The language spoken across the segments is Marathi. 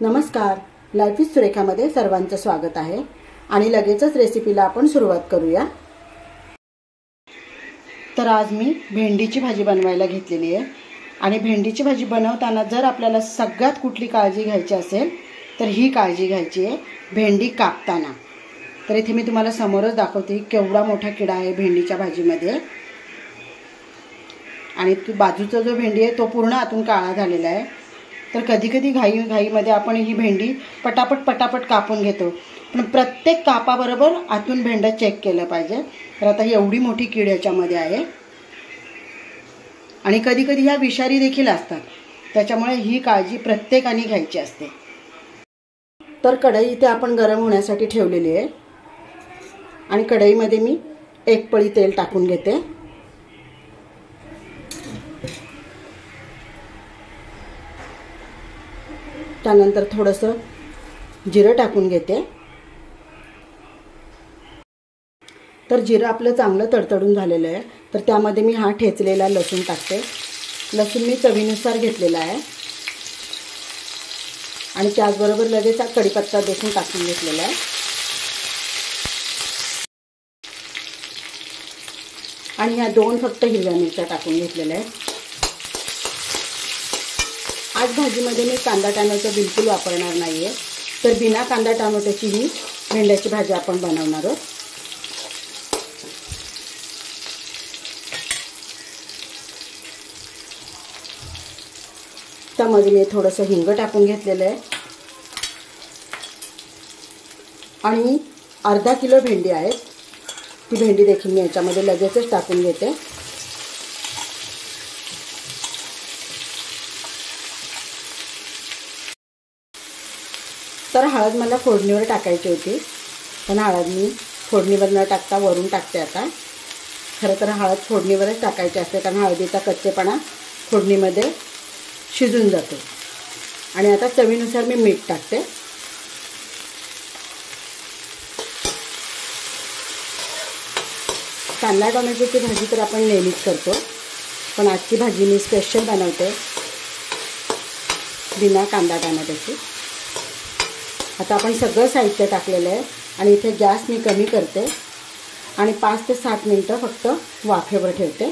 नमस्कार, लाईफ इज सुरेखामध्ये सर्वांचं स्वागत आहे आणि लगेचच रेसिपीला आपण सुरुवात करूया। तर आज मी भेंडीची भाजी बनवायला घेतलेली आहे आणि भेंडीची भाजी बनवताना जर आपल्याला सगळ्यात कुठली काळजी घ्यायची असेल तर ही काळजी घ्यायची आहे भेंडी कापताना। तर इथे मी तुम्हाला समोरच दाखवते केवढा मोठा किडा आहे भेंडीच्या भाजीमध्ये आणि बाजूचा जो भेंडी आहे तो पूर्ण आतून काळा झालेला आहे। तर कधी कधी घाईमध्ये आपण ही भेंडी पटापट कापून घेतो, पण प्रत्येक कापाबरोबर आतून भेंडा चेक केलं पाहिजे। तर आता ही एवढी मोठी कीड याच्यामध्ये आहे आणि कधी कधी ह्या विषारी देखील असतात, त्याच्यामुळे ही काळजी प्रत्येकाने घ्यायची असते। तर कढई इथे आपण गरम होण्यासाठी ठेवलेली आहे आणि कढईमध्ये मी एक पळी तेल टाकून घेते। त्यानंतर थोडंसं जिरं टाकून घेते। तर जिरं आपलं चांगलं तडतडून झालेलं आहे, तर त्यामध्ये मी हा ठेचलेला लसूण टाकते। लसूण मी चवीनुसार घेतलेला आहे आणि त्याचबरोबर लगेच कढीपत्ता देखील टाकून घेतलेला आहे आणि ह्या दोन फक्त हिरव्या मिरच्या टाकून घेतलेल्या आहेत। आज भाजीमध्ये मी कांदा टोमॅटो बिलकुल वापरणार नाही आहे, तर बिना कांदा टोमॅटोची ही भेंड्याची भाजी आपण बनवणार आहोत। त्यामध्ये मी थोडंसं हिंग टाकून घेतलेलं आहे आणि अर्धा किलो भेंडी आहे, ती भेंडी देखील मी याच्यामध्ये लगेचच टाकून घेते। तर हळद मला फोडणीवर टाकायची होती, पण हळद मी फोडणीवर न टाकता वरून टाकते आता। खरं तर हळद फोडणीवरच टाकायची असते, कारण हळदीचा कच्चेपणा फोडणीमध्ये शिजून जातो। आणि आता चवीनुसार मी मीठ टाकते। कांदा टोमॅटोची भाजी तर आपण नेहमीच करतो, पण आजची भाजी मी स्पेशल बनवते बिना कांदा टोमॅटोची। आता आपण सगळं साहित्य टाकलेलं आहे आणि इथे गॅस मी कमी करते आणि 5 ते 7 मिनिटं फक्त वाफेवर ठेवते।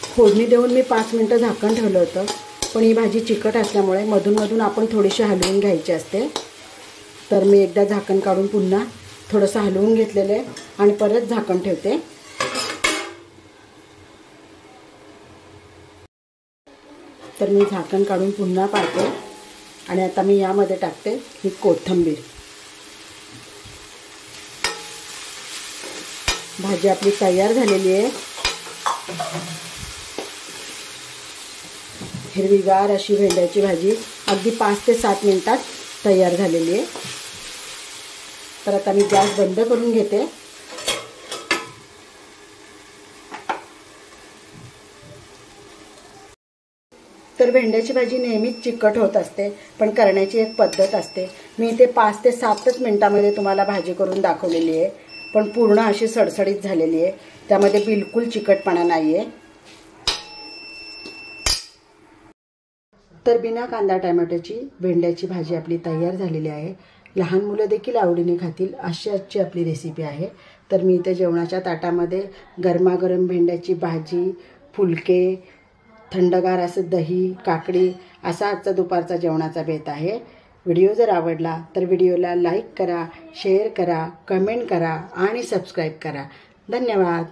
फोडणी देऊन मी 5 मिनिटं झाकण ठेवलं होतं, पण ही भाजी चिकट असल्यामुळे मधून आपण थोडीशी हलवून घ्यायची असते। तर मी एकदा झाकण काढून पुन्हा थोडंसं हलवून घेतलेलं आहे आणि परत झाकण ठेवते। तर मी झाकण काढून पुन्हा पाहते आणि आता मी यामध्ये टाकते ही कोथिंबीर। भाजी आपली तयार झालेली आहे, हिरवीगार अशी भेंड्याची भाजी अगदी 5 ते 7 मिनिटात तयार झालेली आहे। तर आता मी गॅस बंद करून घेते। तर भेंड्याची भाजी नेहमीच चिकट होत असते, पण करण्याची एक पद्धत असते। मी इथे 5 ते 7 मिनिटांमध्ये तुम्हाला भाजी करून दाखवलेली आहे, पण पूर्ण अशी सडसडीत झालेली आहे, त्यामध्ये बिलकुल चिकटपणा नाही आहे। तर बिना कांदा टोमॅटोची भेंड्याची भाजी आपली तयार झालेली आहे। लहान मुलं देखील आवडीने खातील अशी आजची आपली रेसिपी आहे। तर मी इथे जेवणाच्या ताटामध्ये गरमागरम भेंड्याची भाजी, फुलके, थंडगार असं दही, काकडी असा आजचा दुपारचा जेवणाचा बेत आहे। व्हिडिओ जर आवडला तर व्हिडिओला लाईक करा, शेअर करा, कमेंट करा आणि सबस्क्राईब करा। धन्यवाद।